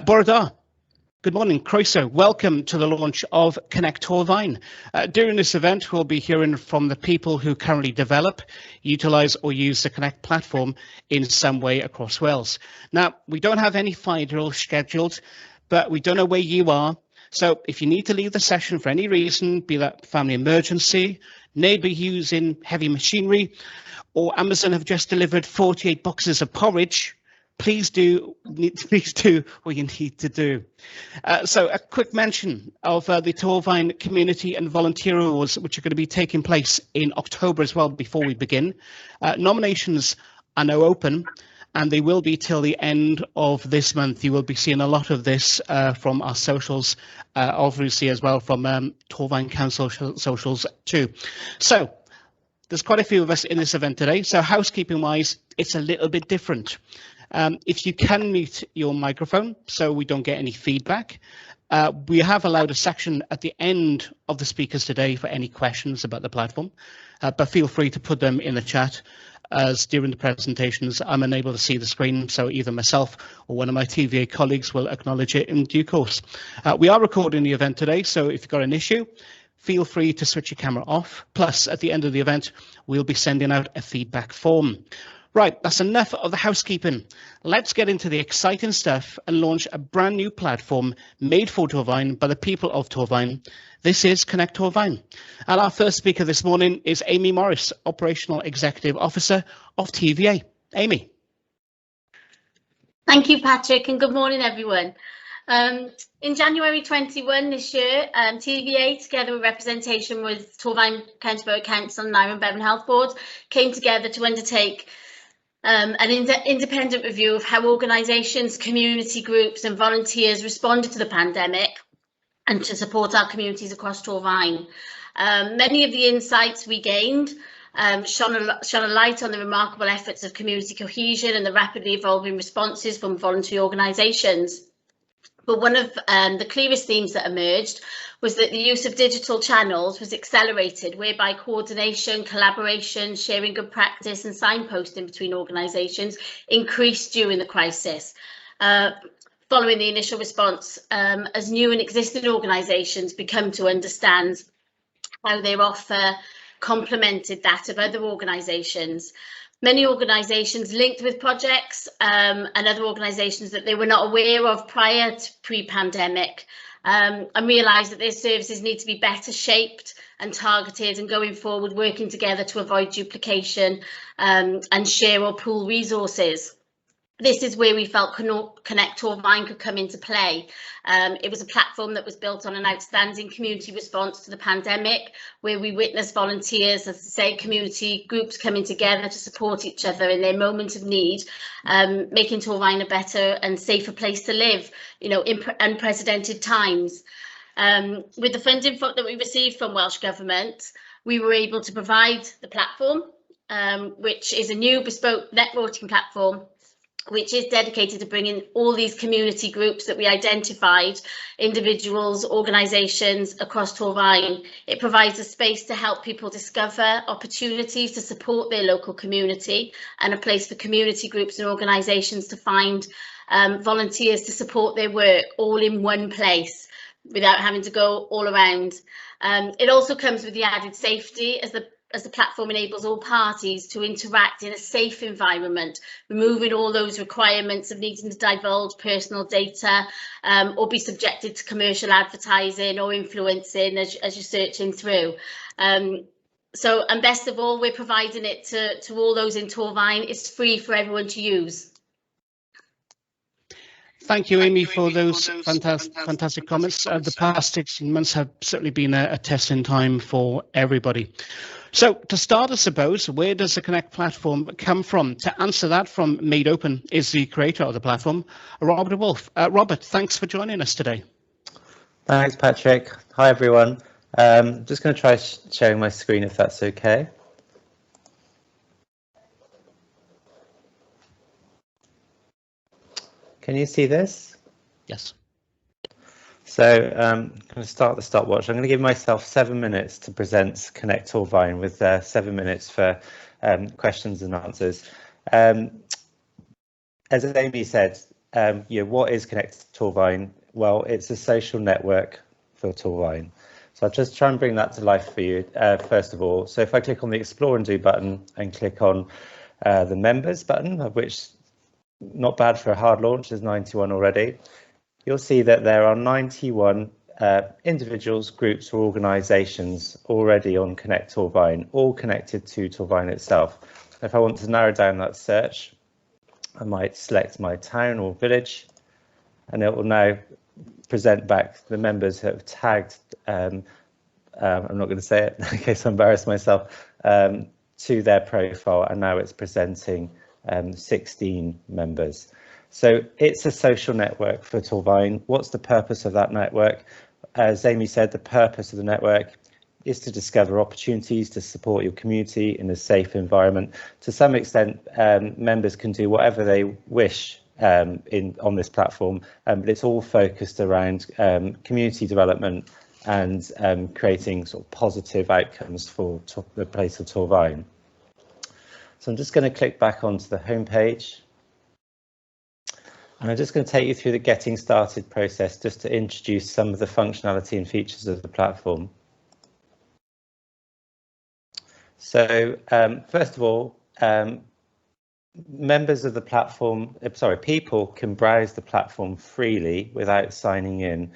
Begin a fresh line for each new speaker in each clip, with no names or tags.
Bore da. Good morning, Croeso. Welcome to the launch of Connect Torfaen. During this event, we'll be hearing from the people who currently develop, utilise or use the Connect platform in some way across Wales. Now, we don't have any fire drills scheduled, but we don't know where you are. So if you need to leave the session for any reason, be that family emergency, neighbour using heavy machinery, or Amazon have just delivered 48 boxes of porridge, please do what you need to do. So a quick mention of the Torfaen Community and Volunteer Awards, which are going to be taking place in October as well before we begin. Nominations are now open and they will be till the end of this month. You will be seeing a lot of this from our socials, obviously as well from Torfaen Council socials too. So there's quite a few of us in this event today. So housekeeping wise, it's a little bit different. If you can mute your microphone so we don't get any feedback, we have allowed a section at the end of the speakers today for any questions about the platform, but feel free to put them in the chat as during the presentations I'm unable to see the screen, so either myself or one of my TVA colleagues will acknowledge it in due course. We are recording the event today, so if you've got an issue, feel free to switch your camera off. Plus, at the end of the event, we'll be sending out a feedback form. Right, that's enough of the housekeeping. Let's get into the exciting stuff and launch a brand new platform made for Torfaen by the people of Torfaen. This is Connect Torfaen. And our first speaker this morning is Amy Morris, Operational Executive Officer of TVA. Amy.
Thank you, Patrick, and good morning, everyone. In January 21 this year, TVA, together with representation with Torfaen County Borough Council and Iron Bevan Health Board, came together to undertake an independent review of how organisations, community groups and volunteers responded to the pandemic and to support our communities across Torfaen. Many of the insights we gained shone a light on the remarkable efforts of community cohesion and the rapidly evolving responses from voluntary organisations. But one of the clearest themes that emerged was that the use of digital channels was accelerated, whereby coordination, collaboration, sharing good practice and signposting between organisations increased during the crisis. Following the initial response, as new and existing organisations become to understand how their offer complemented that of other organisations. Many organisations linked with projects and other organisations that they were not aware of prior to pre-pandemic and realised that their services need to be better shaped and targeted, and going forward working together to avoid duplication and share or pool resources. This is where we felt Connect Torfaen could come into play. It was a platform that was built on an outstanding community response to the pandemic, where we witnessed volunteers, as I say, community groups coming together to support each other in their moment of need, making Torfaen a better and safer place to live, you know, in unprecedented times. With the funding that we received from Welsh Government, we were able to provide the platform, which is a new bespoke networking platform, which is dedicated to bringing all these community groups that we identified, individuals, organisations across Torfaen. It provides a space to help people discover opportunities to support their local community, and a place for community groups and organisations to find volunteers to support their work all in one place without having to go all around. It also comes with the added safety as the platform enables all parties to interact in a safe environment, removing all those requirements of needing to divulge personal data or be subjected to commercial advertising or influencing as you're searching through. And best of all, we're providing it to all those in Torfaen. It's free for everyone to use.
Thank you, Amy, for those fantastic comments. The past 16 months have certainly been a testing time for everybody. So to start, I suppose, where does the Connect platform come from? To answer that from Made Open is the creator of the platform, Robert Wolf. Robert, thanks for joining us today.
Thanks, Patrick. Hi, everyone. Just going to try sharing my screen if that's okay. Can you see this?
Yes.
So I'm going to start the stopwatch. I'm going to give myself 7 minutes to present Connect Torfaen with 7 minutes for questions and answers. As Amy said, what is Connect Torfaen? Well, it's a social network for Torfaen. So I'll just try and bring that to life for you, first of all. So if I click on the Explore and Do button and click on the Members button, of which not bad for a hard launch, there's 91 already, you'll see that there are 91 individuals, groups or organisations already on Connect Torfaen, all connected to Torfaen itself. If I want to narrow down that search, I might select my town or village, and it will now present back the members who have tagged, I'm not going to say it in case I embarrass myself, to their profile, and now it's presenting 16 members. So it's a social network for Torfaen. What's the purpose of that network? As Amy said, the purpose of the network is to discover opportunities to support your community in a safe environment. To some extent, members can do whatever they wish on this platform, but it's all focused around community development and creating sort of positive outcomes for the place of Torfaen. So I'm just going to click back onto the home page. And I'm just going to take you through the getting started process just to introduce some of the functionality and features of the platform. So first of all, members of the platform, people can browse the platform freely without signing in.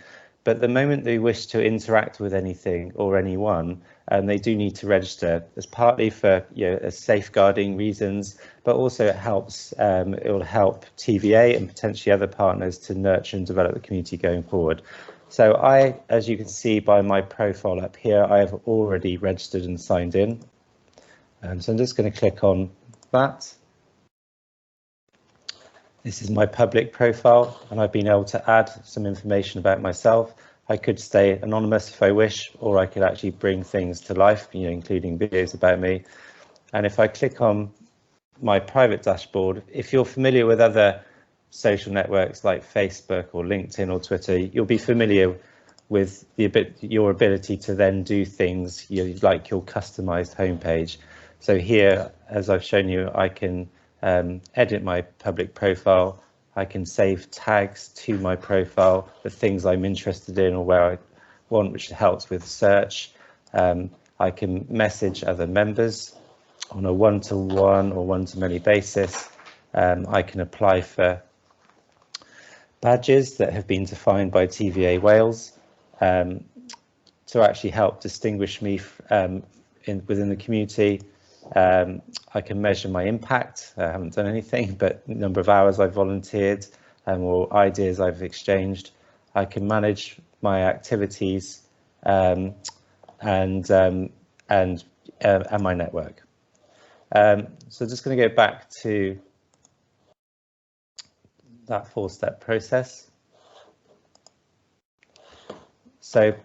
But the moment they wish to interact with anything or anyone, they do need to register. As partly for safeguarding reasons, but also it will help TVA and potentially other partners to nurture and develop the community going forward. So as you can see by my profile up here, I have already registered and signed in. So I'm just going to click on that. This is my public profile, and I've been able to add some information about myself. I could stay anonymous if I wish, or I could actually bring things to life, including videos about me. And if I click on my private dashboard, if you're familiar with other social networks like Facebook or LinkedIn or Twitter, you'll be familiar with your ability to then do things like your customized homepage. So here, as I've shown you, I can edit my public profile. I can save tags to my profile, the things I'm interested in or where I want, which helps with search. I can message other members on a one-to-one or one-to-many basis. I can apply for badges that have been defined by TVA Wales to actually help distinguish me within the community. I can measure my impact. I haven't done anything, but number of hours I've volunteered or ideas I've exchanged. I can manage my activities and my network. So just going to go back to that 4-step process. So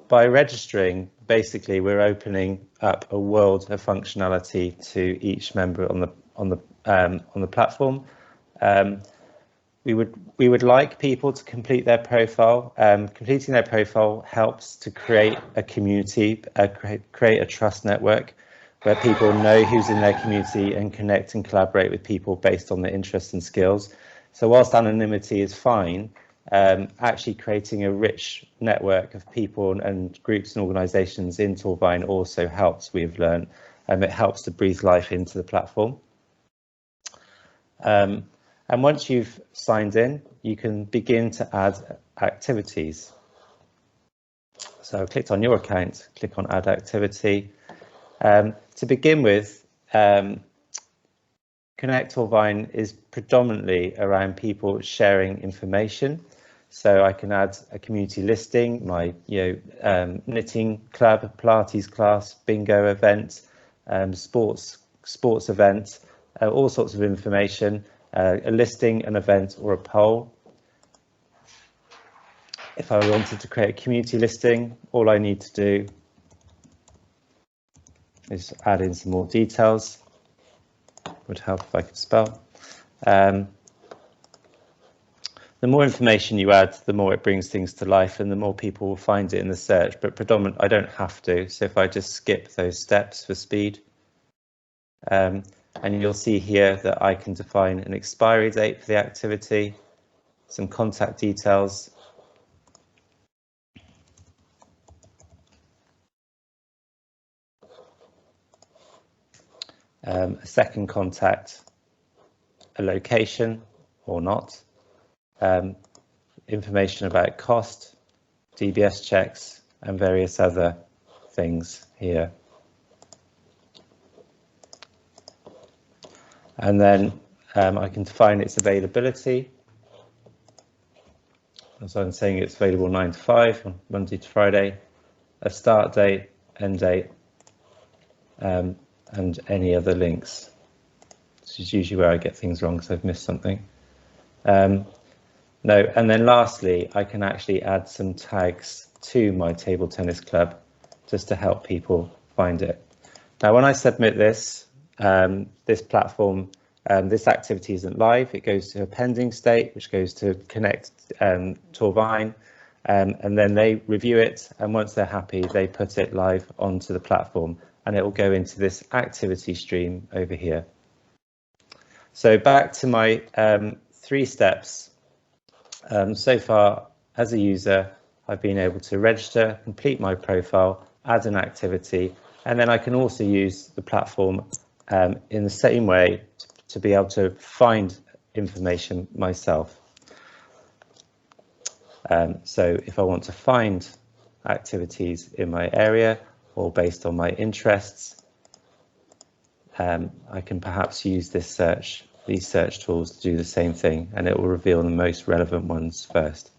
by registering, basically we're opening up a world of functionality to each member on the platform. We would like people to complete their profile. Completing their profile helps to create a community, create a trust network where people know who's in their community and connect and collaborate with people based on their interests and skills. So whilst anonymity is fine, actually creating a rich network of people and groups and organisations in Torfaen also helps, we've learned, and it helps to breathe life into the platform. And once you've signed in, you can begin to add activities. So I clicked on your account, click on add activity. To begin with, Connect Torfaen is predominantly around people sharing information. So I can add a community listing, my knitting club, Pilates class, bingo event, sports event, all sorts of information, a listing, an event or a poll. If I wanted to create a community listing, all I need to do is add in some more details. Would help if I could spell. The more information you add, the more it brings things to life and the more people will find it in the search, but I don't have to. So if I just skip those steps for speed, and you'll see here that I can define an expiry date for the activity. some contact details. A second contact, a location or not, information about cost, DBS checks, and various other things here. And then I can define its availability. So I'm saying it's available 9 to 5 on Monday to Friday, a start date, end date, and any other links. This is usually where I get things wrong because I've missed something. No, and then lastly, I can actually add some tags to my table tennis club just to help people find it. Now, when I submit this, this platform, this activity isn't live. It goes to a pending state, which goes to Connect Torfaen, and then they review it. And once they're happy, they put it live onto the platform, and it will go into this activity stream over here. So back to my 3 steps. So far, as a user, I've been able to register, complete my profile, add an activity, and then I can also use the platform in the same way to be able to find information myself. So if I want to find activities in my area or based on my interests, I can perhaps use these search tools to do the same thing, and it will reveal the most relevant ones first.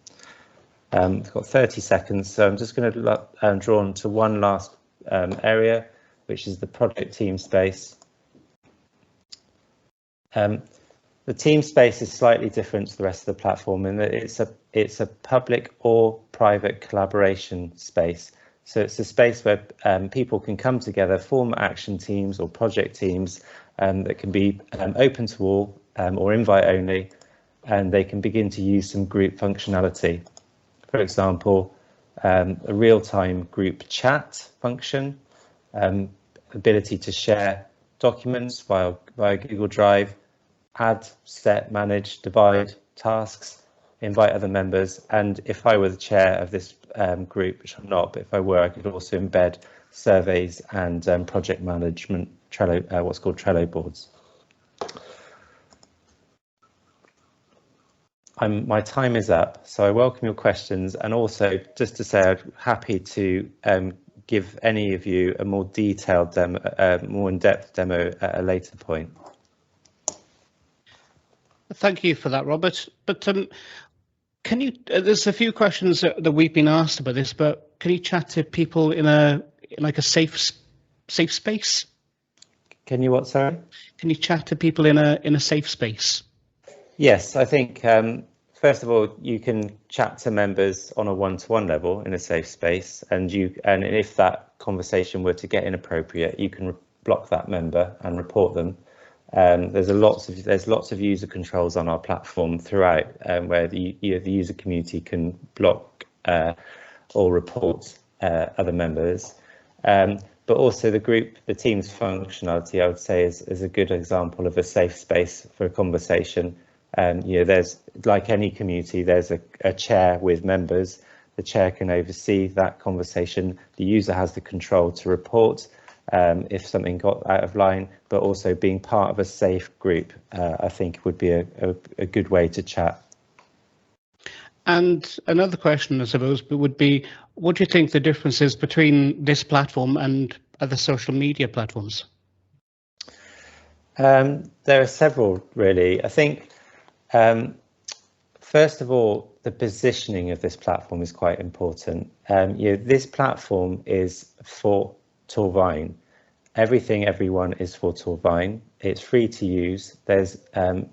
I've got 30 seconds, so I'm just going to draw on to one last area, which is the project team space. The team space is slightly different to the rest of the platform in that it's a public or private collaboration space. So it's a space where people can come together, form action teams or project teams that can be open to all or invite only, and they can begin to use some group functionality. For example, a real-time group chat function, ability to share documents via Google Drive, add, set, manage, divide tasks, invite other members, and if I were the chair of this group, which I'm not, but if I were, I could also embed surveys and project management, Trello, what's called Trello boards. My time is up, so I welcome your questions, and also just to say I'm happy to give any of you a more detailed demo, more in-depth demo at a later point.
Thank you for that, Robert. But can you? There's a few questions that we've been asked about this, but can you chat to people in a safe space?
Can you what? Sorry.
Can you chat to people in a safe space?
Yes, I think first of all, you can chat to members on a one-to-one level in a safe space, and if that conversation were to get inappropriate, you can block that member and report them. There's lots of user controls on our platform throughout, where the user community can block or report other members. But also the team's functionality, I would say, is a good example of a safe space for a conversation. There's, like any community, there's a chair with members. The chair can oversee that conversation. The user has the control to report if something got out of line, but also being part of a safe group, I think would be a good way to chat.
And another question, I suppose, would be, what do you think the difference is between this platform and other social media platforms?
There are several, really. I think, first of all, the positioning of this platform is quite important. This platform is for Torfaen. Everyone is for Torfaen. It's free to use. There's it's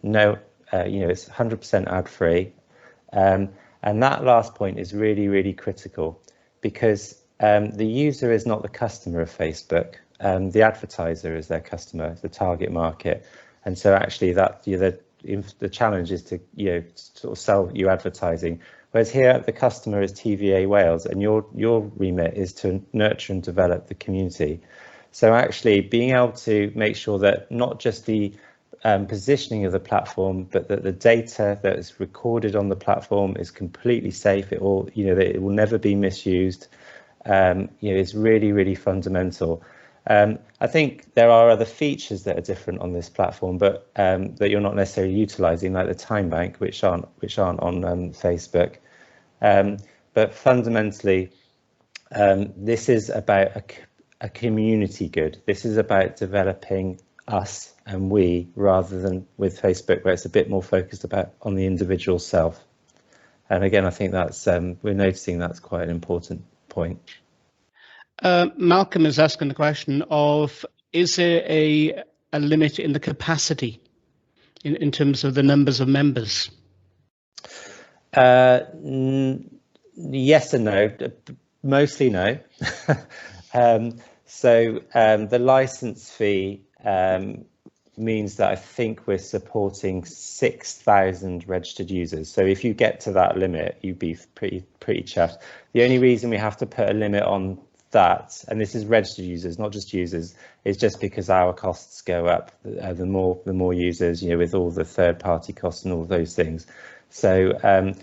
100% ad free. And that last point is really, really critical, because the user is not the customer of Facebook. The advertiser is their customer, the target market. And so actually that the challenge is to sort of sell you advertising. Whereas here the customer is TVA Wales, and your remit is to nurture and develop the community. So actually being able to make sure that not just the positioning of the platform, but that the data that is recorded on the platform is completely safe. It will, that it will never be misused. Is really, really fundamental. I think there are other features that are different on this platform, but that you're not necessarily utilising, like the time bank, which aren't on Facebook. But fundamentally, this is about a community good. This is about developing us and we, rather than with Facebook, where it's a bit more focused on the individual self. And again, I think that's we're noticing that's quite an important point.
Malcolm is asking the question of, is there a limit in the capacity in terms of the numbers of members?
Yes and no. Mostly no. So the license fee means that I think we're supporting 6,000 registered users. So if you get to that limit, you'd be pretty chuffed. The only reason we have to put a limit on that, and this is registered users, not just users, is just because our costs go up the more users, with all the third-party costs and all those things. So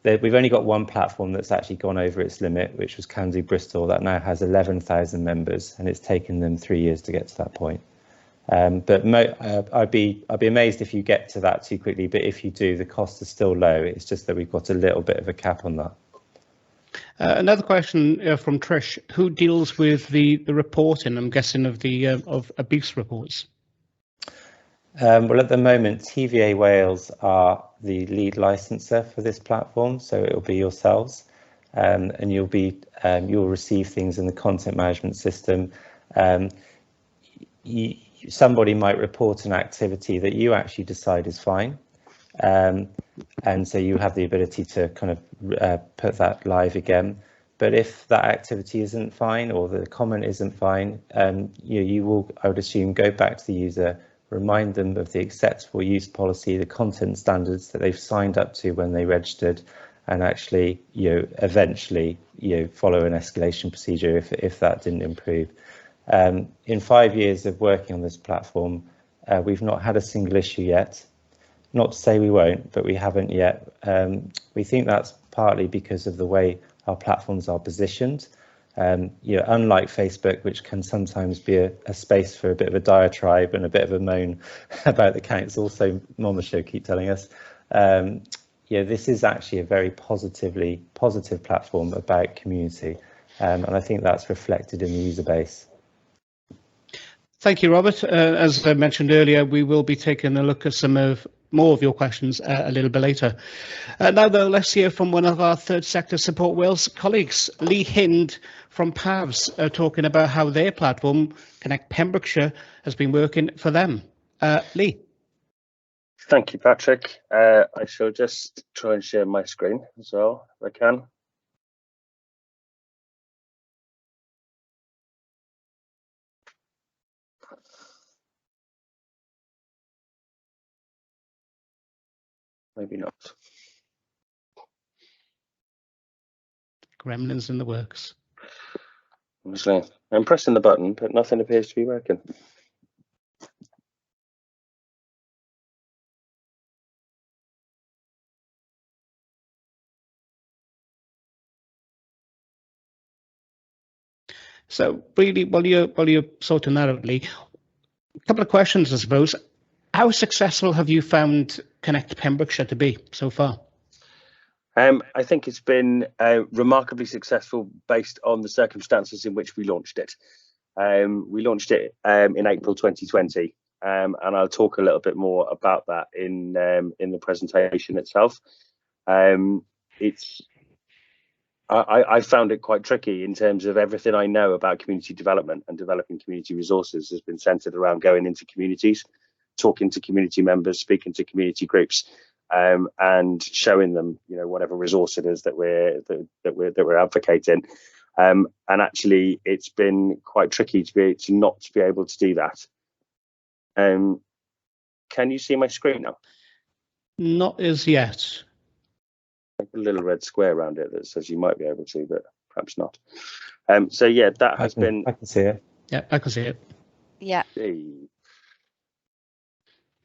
we've only got one platform that's actually gone over its limit, which was Can Do Bristol, that now has 11,000 members, and it's taken them 3 years to get to that point. But I'd be amazed if you get to that too quickly. But if you do, the costs are still low. It's just that we've got a little bit of a cap on that.
Another question from Trish: who deals with the reporting? I'm guessing of the of abuse reports.
Well, at the moment, TVA Wales are the lead licenser for this platform, so it'll be yourselves, and you'll receive things in the content management system. Somebody might report an activity that you actually decide is fine, and so you have the ability to kind of put that live again. But if that activity isn't fine or the comment isn't fine, you will, I would assume, go back to the user, remind them of the acceptable use policy, the content standards that they've signed up to when they registered, and actually, eventually, follow an escalation procedure if that didn't improve. In 5 years of working on this platform, we've not had a single issue yet. Not to say we won't, but we haven't yet. We think that's partly because of the way our platforms are positioned. Unlike Facebook, which can sometimes be a space for a bit of a diatribe and a bit of a moan about the council, so Mama Show keep telling us, this is actually a very positive platform about community, and I think that's reflected in the user base.
Thank you, Robert. As I mentioned earlier, we will be taking a look at more of your questions a little bit later. Now, though, let's hear from one of our Third Sector Support Wales colleagues, Lee Hind from PAVS, talking about how their platform, Connect Pembrokeshire, has been working for them. Lee.
Thank you, Patrick. I shall just try and share my screen as well, if I can. Maybe not.
Gremlins in the works.
Honestly, I'm pressing the button, but nothing appears to be working.
So really, while you're sorting that out, Lee, a couple of questions, I suppose. How successful have you found Connect Pembrokeshire to be so far?
I think it's been remarkably successful based on the circumstances in which we launched it. We launched it in April 2020, and I'll talk a little bit more about that in the presentation itself. I found it quite tricky in terms of everything I know about community development and developing community resources has been centered around going into communities, talking to community members, speaking to community groups, and showing them, whatever resource it is that we're advocating. And actually, it's been quite tricky to not be able to do that. Can you see my screen now?
Not as yet.
A little red square around it that says you might be able to, but perhaps not. So yeah, that has been.
I can see it.
Yeah, I can see it.
Yeah.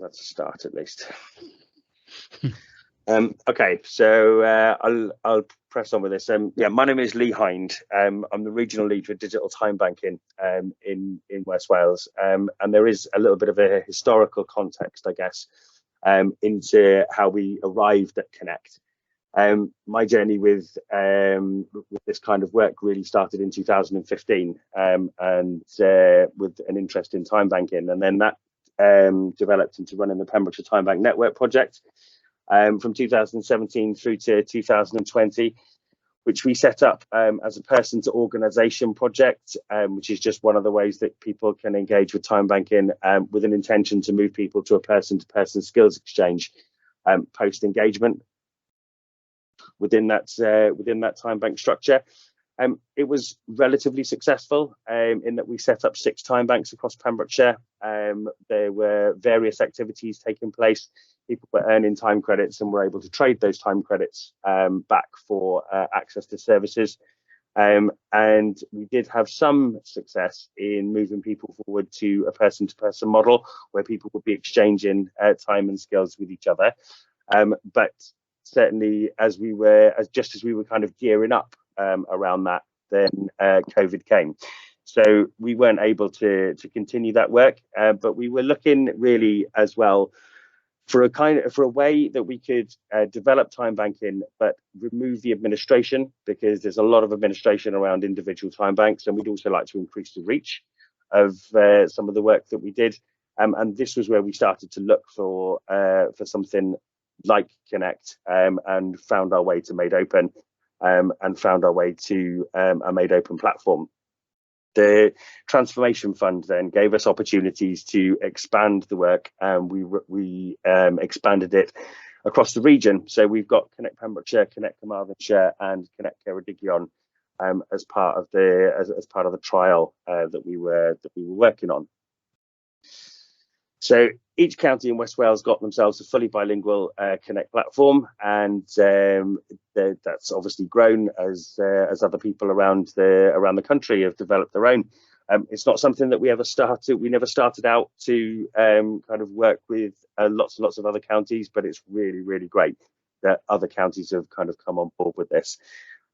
That's a start at least. Okay, so I'll press on with this. Yeah, my name is Lee Hind. I'm the regional lead for digital time banking in West Wales, and there is a little bit of a historical context, I guess, into how we arrived at Connect. My journey with this kind of work really started in 2015, and with an interest in time banking, and then that developed into running the Pembrokeshire Time Bank Network project. From 2017 through to 2020, which we set up as a person to organisation project, which is just one of the ways that people can engage with time banking, with an intention to move people to a person-to-person skills exchange post-engagement within that time bank structure. It was relatively successful in that we set up 6 time banks across Pembrokeshire. There were various activities taking place. People were earning time credits and were able to trade those time credits back for access to services. And we did have some success in moving people forward to a person-to-person model where people would be exchanging time and skills with each other. But certainly, as we were kind of gearing up around that, then COVID came. So we weren't able to continue that work, but we were looking really as well for a way that we could develop time banking, but remove the administration, because there's a lot of administration around individual time banks, and we'd also like to increase the reach of some of the work that we did. And this was where we started to look for something like Connect, and found our way to Made Open, and found our way to a Made Open platform. The Transformation Fund then gave us opportunities to expand the work, and we expanded it across the region. So we've got Connect Pembrokeshire, Connect Carmarthenshire, and Connect Ceredigion as part of the trial that we were working on. So each county in West Wales got themselves a fully bilingual Connect platform, and that's obviously grown as other people around the country have developed their own. It's not something that we never started out to kind of work with lots and lots of other counties, but it's really, really great that other counties have kind of come on board with this.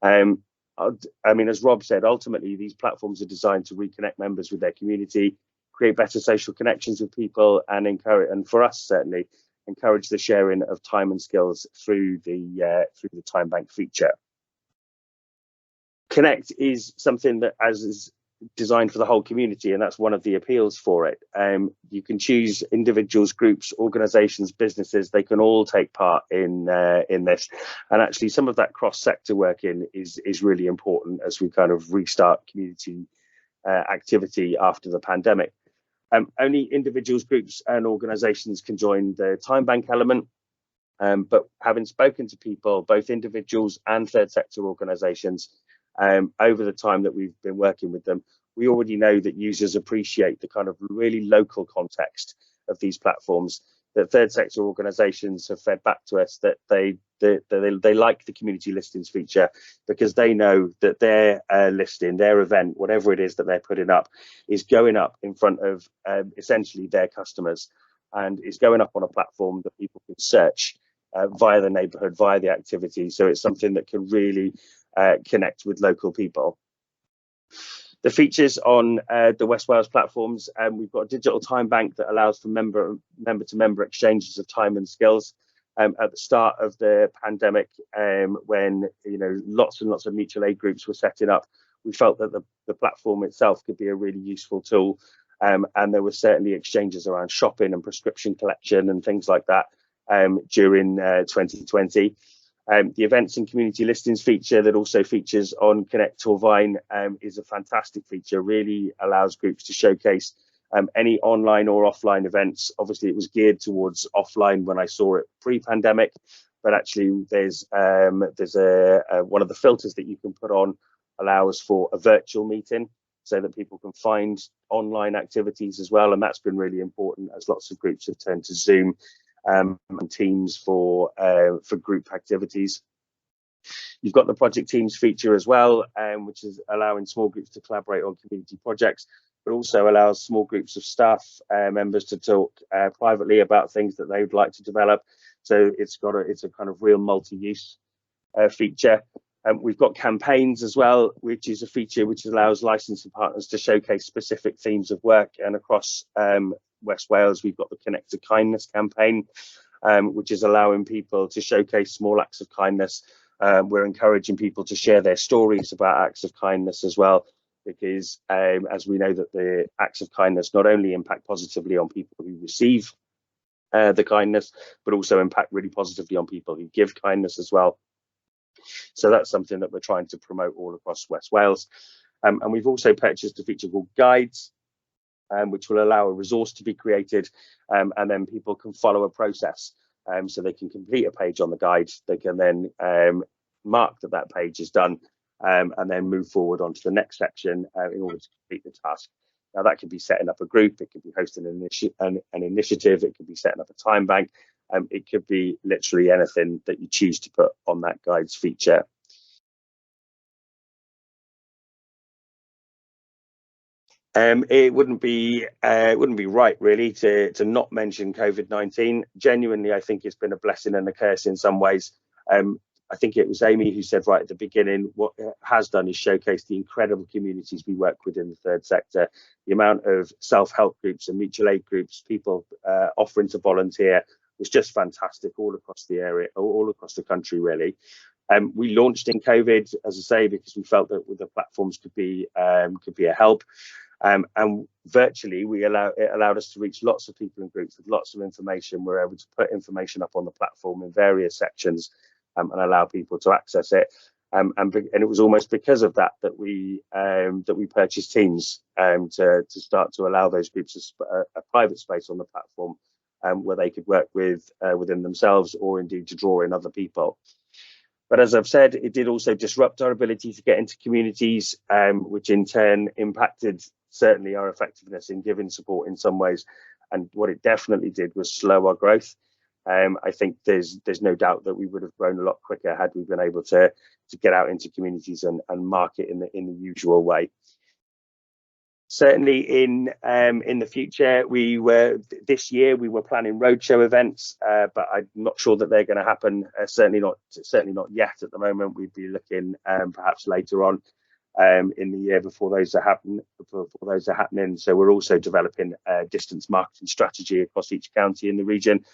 I mean, as Rob said, ultimately these platforms are designed to reconnect members with their community, create better social connections with people, and encourage, and for us certainly, encourage the sharing of time and skills through the time bank feature. Connect is something that is designed for the whole community, and that's one of the appeals for it. You can choose individuals, groups, organisations, businesses; they can all take part in this. And actually, some of that cross-sector working is really important as we kind of restart community activity after the pandemic. Only individuals, groups and organisations can join the time bank element, but having spoken to people, both individuals and third sector organisations, over the time that we've been working with them, we already know that users appreciate the kind of really local context of these platforms. That third sector organisations have fed back to us that they like the community listings feature, because they know that their listing, their event, whatever it is that they're putting up, is going up in front of essentially their customers, and is going up on a platform that people can search via the neighbourhood, via the activity. So it's something that can really connect with local people. The features on the West Wales platforms, we've got a digital time bank that allows for member-to-member exchanges of time and skills. At the start of the pandemic, when lots and lots of mutual aid groups were setting up, we felt that the platform itself could be a really useful tool, and there were certainly exchanges around shopping and prescription collection and things like that during 2020. The events and community listings feature that also features on Connect Torfaen is a fantastic feature. Really allows groups to showcase any online or offline events. Obviously, it was geared towards offline when I saw it pre-pandemic, but actually there's one of the filters that you can put on allows for a virtual meeting, so that people can find online activities as well, and that's been really important as lots of groups have turned to Zoom and Teams for group activities. You've got the project teams feature as well, which is allowing small groups to collaborate on community projects, but also allows small groups of staff members to talk privately about things that they would like to develop. So it's a kind of real multi-use feature. We've got campaigns as well, which is a feature which allows licensing partners to showcase specific themes of work. And across West Wales, we've got the Connect to Kindness campaign, which is allowing people to showcase small acts of kindness. We're encouraging people to share their stories about acts of kindness as well, because as we know that the acts of kindness not only impact positively on people who receive the kindness, but also impact really positively on people who give kindness as well. So that's something that we're trying to promote all across West Wales. And we've also purchased a feature called Guides, which will allow a resource to be created, and then people can follow a process. So they can complete a page on the guide, they can then mark that that page is done, and then move forward onto the next section in order to complete the task. Now that could be setting up a group, it could be hosting an initiative, it could be setting up a time bank, it could be literally anything that you choose to put on that guides feature. It wouldn't be right really to not mention COVID-19. Genuinely, I think it's been a blessing and a curse in some ways. I think it was Amy who said right at the beginning, what it has done is showcase the incredible communities we work with in the third sector. The amount of self-help groups and mutual aid groups, people offering to volunteer, was just fantastic all across the area, all across the country really. We launched in COVID, as I say, because we felt that the platforms could be a help. And virtually it allowed us to reach lots of people and groups with lots of information. We're able to put information up on the platform in various sections and allow people to access it. And it was almost because of that we purchased Teams to start to allow those groups a private space on the platform where they could work within themselves, or indeed to draw in other people. But as I've said, it did also disrupt our ability to get into communities, which in turn impacted certainly our effectiveness in giving support in some ways. And what it definitely did was slow our growth. I think there's no doubt that we would have grown a lot quicker had we been able to get out into communities and market in the usual way. Certainly in the future, this year we were planning roadshow events, but I'm not sure that they're going to happen. Certainly not yet at the moment. We'd be looking perhaps later on in the year before those are happening. So we're also developing a distance marketing strategy across each county in the region,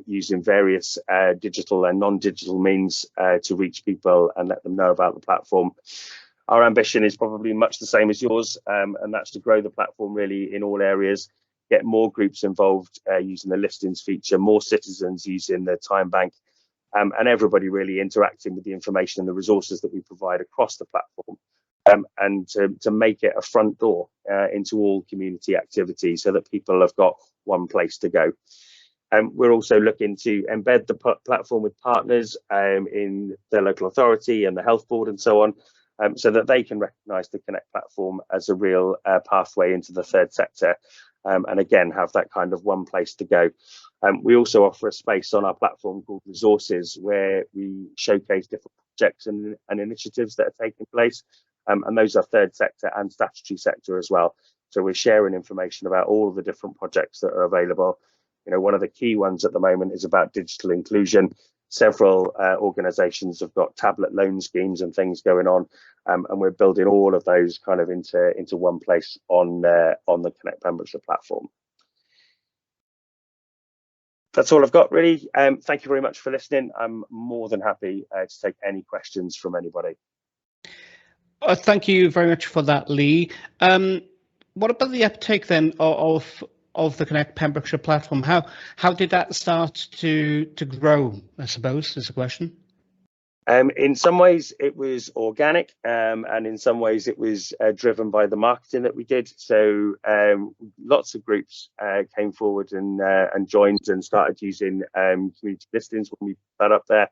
using various digital and non-digital means to reach people and let them know about the platform. Our ambition is probably much the same as yours, and that's to grow the platform really in all areas, get more groups involved using the listings feature, more citizens using the time bank, and everybody really interacting with the information and the resources that we provide across the platform, and to make it a front door into all community activities so that people have got one place to go. We're also looking to embed the platform with partners in the local authority and the health board and so on, so that they can recognise the Connect platform as a real pathway into the third sector, and again have that kind of one place to go. We also offer a space on our platform called Resources, where we showcase different projects and initiatives that are taking place, and those are third sector and statutory sector as well. So we're sharing information about all of the different projects that are available. You know, one of the key ones at the moment is about digital inclusion. Several organisations have got tablet loan schemes and things going on, and we're building all of those kind of into one place on the Connect Pembrokeshire platform. That's all I've got really. Thank you very much for listening. I'm more than happy to take any questions from anybody.
Thank you very much for that, Lee. What about the uptake then of the Connect Pembrokeshire platform? How did that start to grow, I suppose, is the question?
In some ways it was organic, and in some ways it was driven by the marketing that we did. So lots of groups came forward and joined and started using community listings when we put that up there.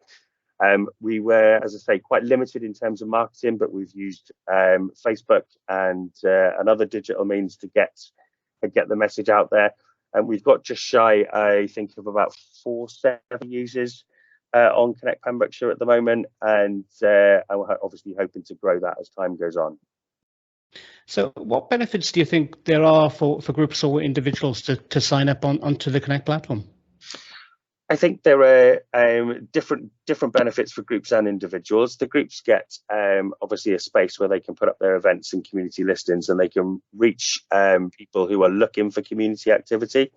We were, as I say, quite limited in terms of marketing, but we've used Facebook and other digital means to get the message out there. And we've got just shy, I think, of about 470 users on Connect Pembrokeshire at the moment, and I'm obviously hoping to grow that as time goes on.
So what benefits do you think there are for groups or individuals to sign up onto the Connect platform?
I think there are different benefits for groups and individuals. The groups get obviously a space where they can put up their events and community listings, and they can reach people who are looking for community activity.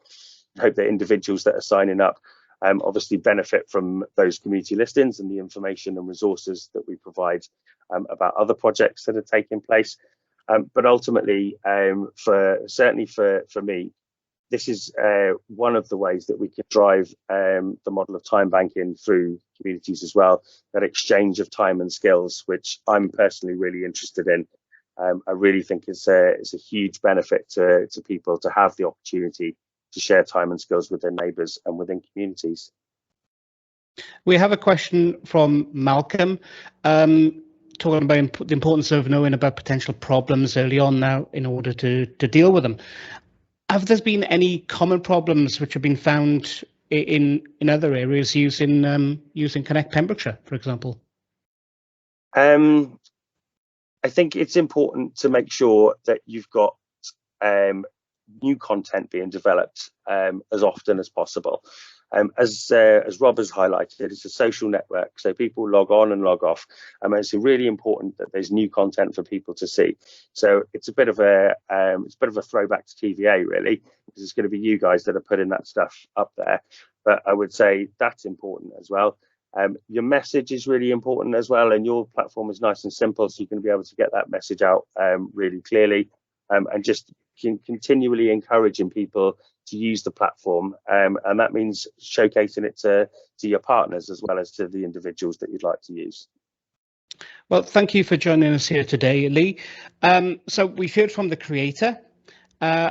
I hope that individuals that are signing up obviously benefit from those community listings and the information and resources that we provide about other projects that are taking place. But ultimately, certainly for me, this is one of the ways that we can drive the model of time banking through communities as well, that exchange of time and skills, which I'm personally really interested in. I really think it's a huge benefit to people to have the opportunity to share time and skills with their neighbours and within communities.
We have a question from Malcolm, talking about the importance of knowing about potential problems early on now in order to deal with them. Have there been any common problems which have been found in other areas using Connect Pembrokeshire, for example?
I think it's important to make sure that you've got new content being developed as often as possible. As Rob has highlighted, it's a social network, so people log on and log off. It's really important that there's new content for people to see. So it's a bit of a throwback to TVA, really, because it's going to be you guys that are putting that stuff up there. But I would say that's important as well. Your message is really important as well, and your platform is nice and simple, so you can be able to get that message out really clearly, and just continually encouraging people to use the platform, and that means showcasing it to your partners as well as to the individuals that you'd like to use.
Well, thank you for joining us here today, Lee. So we've heard from the creator.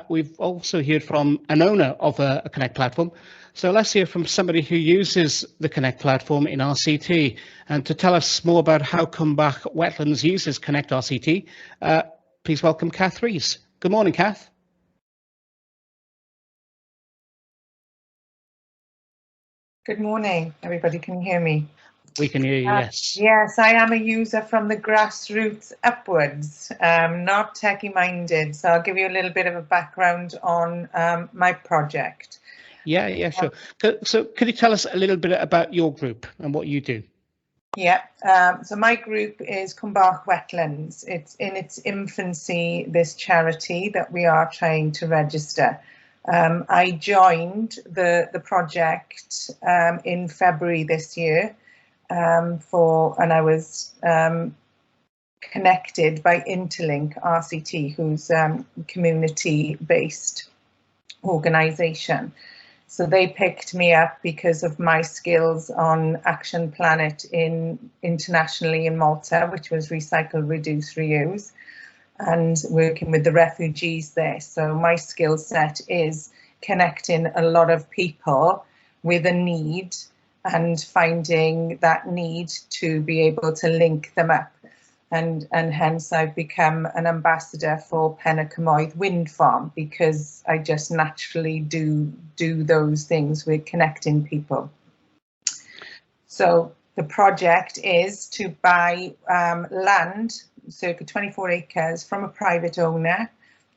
We've also heard from an owner of a Connect platform. So let's hear from somebody who uses the Connect platform in RCT. And to tell us more about how Combach Wetlands uses Connect RCT, please welcome Kath Rees. Good morning, Kath.
Good morning, everybody. Can you hear me?
We can hear you, yes.
Yes, I am a user from the grassroots upwards, not techie minded. So I'll give you a little bit of a background on my project.
Yeah, sure. So could you tell us a little bit about your group and what you do?
Yeah, so my group is Combach Wetlands. It's in its infancy, this charity that we are trying to register. I joined the project in February this year, and I was connected by Interlink RCT, who's a community-based organisation. So they picked me up because of my skills on Action Planet internationally in Malta, which was recycle, reduce, reuse, and working with the refugees there. So my skill set is connecting a lot of people with a need and finding that need to be able to link them up. And hence I've become an ambassador for Pennacymoedd Wind Farm, because I just naturally do those things with connecting people. So the project is to buy land, circa 24 acres, from a private owner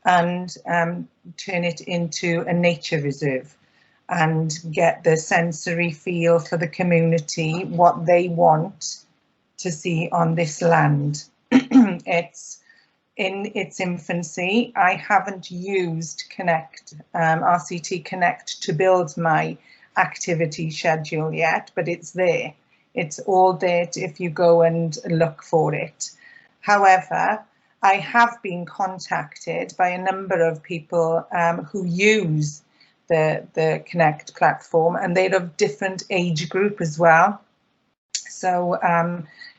and turn it into a nature reserve and get the sensory feel for the community, what they want to see on this land. It's in its infancy. I haven't used Connect, RCT Connect, to build my activity schedule yet, but it's there. It's all there if you go and look for it. However, I have been contacted by a number of people who use the Connect platform, and they're of different age group as well. So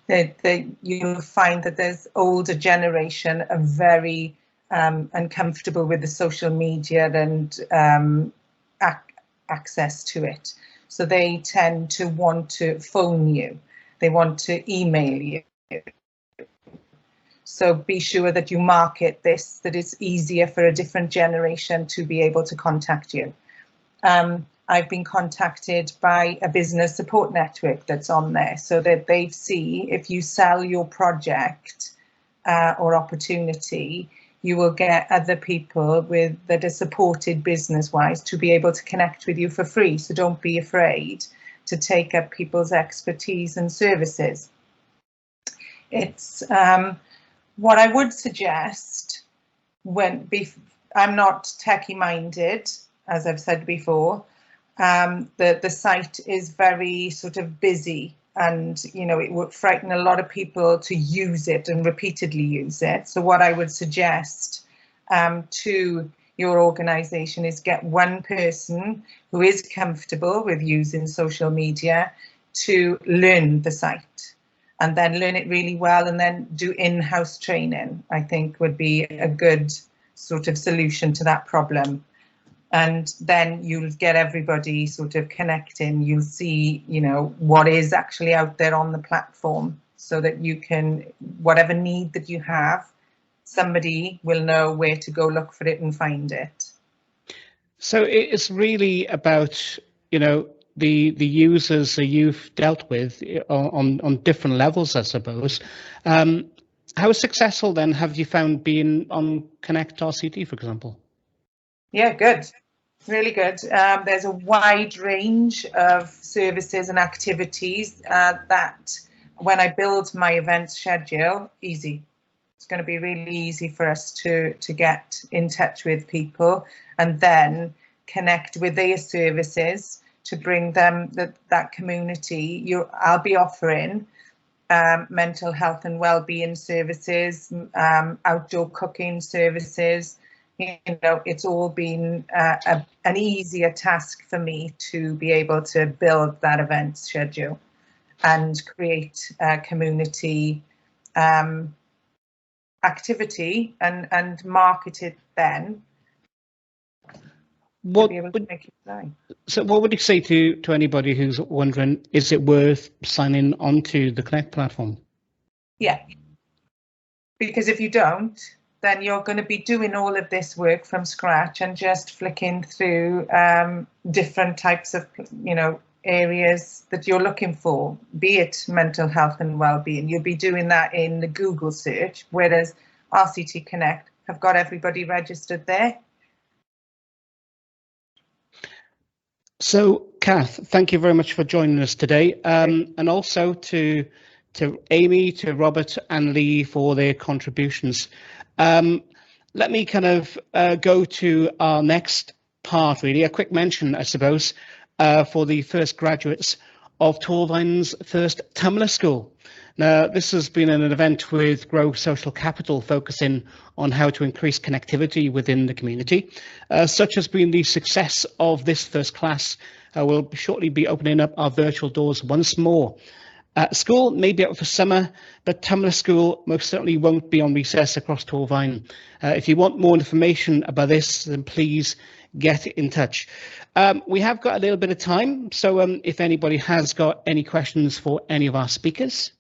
you'll find that there's older generation are very uncomfortable with the social media and access to it. So they tend to want to phone you. They want to email you. So be sure that you market this, that it's easier for a different generation to be able to contact you. I've been contacted by a business support network that's on there, so that they see if you sell your project or opportunity, you will get other people that are supported business-wise to be able to connect with you for free. So don't be afraid to take up people's expertise and services. It's what I would suggest I'm not techie minded, as I've said before. The site is very sort of busy, and it would frighten a lot of people to use it and repeatedly use it. So what I would suggest to your organisation is get one person who is comfortable with using social media to learn the site, and then learn it really well, and then do in-house training. I think would be a good sort of solution to that problem. And then you'll get everybody sort of connecting. You'll see, what is actually out there on the platform, so that you can, whatever need that you have, somebody will know where to go look for it and find it.
So it's really about, the users that you've dealt with on different levels, I suppose. How successful then have you found being on Connect RCT, for example?
Yeah, good. Really good. There's a wide range of services and activities that when I build my events schedule, easy. It's going to be really easy for us to get in touch with people and then connect with their services to bring them that community. I'll be offering mental health and well-being services, outdoor cooking services. It's all been an easier task for me to be able to build that event schedule and create a community activity and market it then.
So what would you say to anybody who's wondering, is it worth signing onto the Connect platform?
Yeah, because if you don't, then you're going to be doing all of this work from scratch and just flicking through different types of, areas that you're looking for, be it mental health and well-being. You'll be doing that in the Google search, whereas RCT Connect have got everybody registered there.
So, Kath, thank you very much for joining us today, and also to Amy, to Robert and Lee for their contributions. Let me kind of go to our next part, really, a quick mention, I suppose, for the first graduates of Torfaen's first Tumblr School. Now, this has been an event with Grow Social Capital, focusing on how to increase connectivity within the community. Such has been the success of this first class. We'll shortly be opening up our virtual doors once more. School may be out for summer, but Tumblr School most certainly won't be on recess across Torfaen. If you want more information about this, then please get in touch. We have got a little bit of time, so if anybody has got any questions for any of our speakers.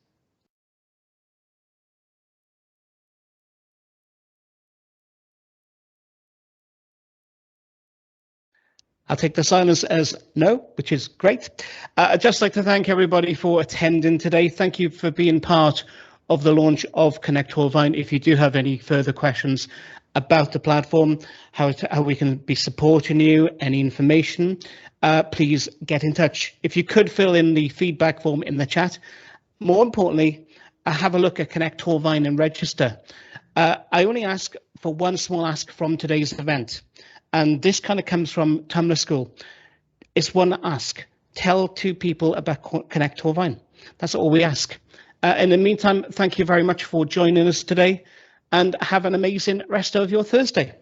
I'll take the silence as no, which is great. I'd just like to thank everybody for attending today. Thank you for being part of the launch of Connect Torfaen. If you do have any further questions about the platform, how we can be supporting you, any information, please get in touch. If you could fill in the feedback form in the chat. More importantly, have a look at Connect Torfaen and register. I only ask for one small ask from today's event. And this kind of comes from Tumblr School. It's one ask. Tell 2 people about Connect Torfaen. That's all we ask. In the meantime, thank you very much for joining us today, and have an amazing rest of your Thursday.